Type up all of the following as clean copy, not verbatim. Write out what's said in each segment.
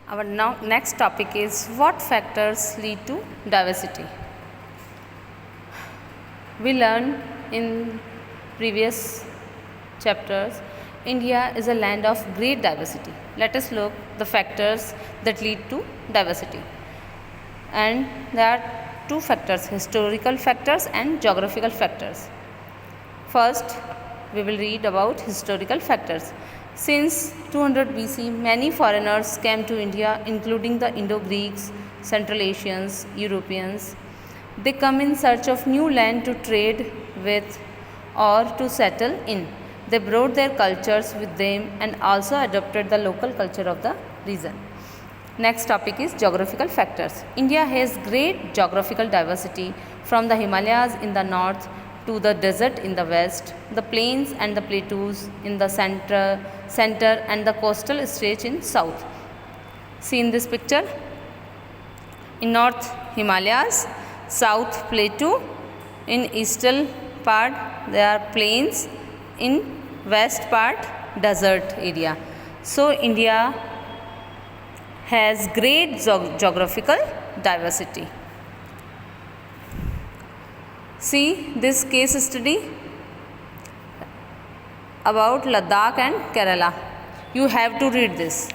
Our next topic is what factors lead to diversity. We learned in previous chapters India is a land of great diversity. Let us look the factors that lead to diversity. And there are two factors, historical factors and geographical factors. First, we will read about historical factors. Since 200 BC, many foreigners came to India, including the Indo-Greeks, Central Asians, Europeans. They come in search of new land to trade with or to settle in. They brought their cultures with them and also adopted the local culture of the region. Next topic is geographical factors. India has great geographical diversity from the Himalayas in the north to the desert in the west, the plains and the plateaus in the center and the coastal stretch in south. See in this picture, in north Himalayas, south plateau, in eastern part there are plains, in west part desert area. So India has great geographical diversity. See this case study about Ladakh and Kerala. You have to read this.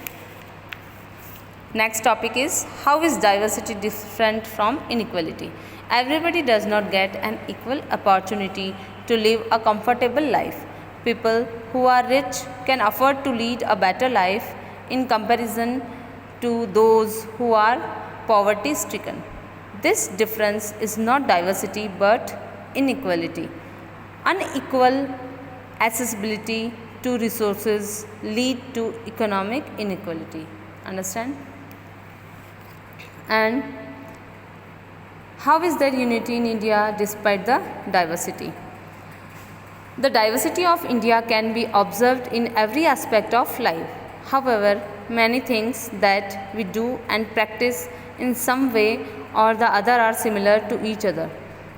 Next topic is how is diversity different from inequality? Everybody does not get an equal opportunity to live a comfortable life. People who are rich can afford to lead a better life in comparison to those who are poverty stricken. This difference is not diversity but inequality. Unequal accessibility to resources lead to economic inequality. Understand? And how is there unity in India despite the diversity? The diversity of India can be observed in every aspect of life. However, many things that we do and practice in some way or the other are similar to each other.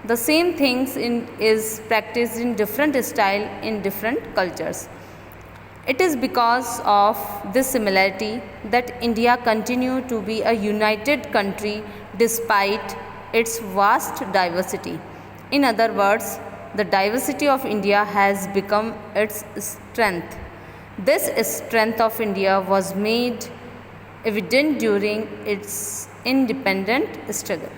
The same things is practiced in different style in different cultures. It is because of this similarity that India continues to be a united country despite its vast diversity. In other words, the diversity of India has become its strength. This strength of India was made evident during its independent struggle.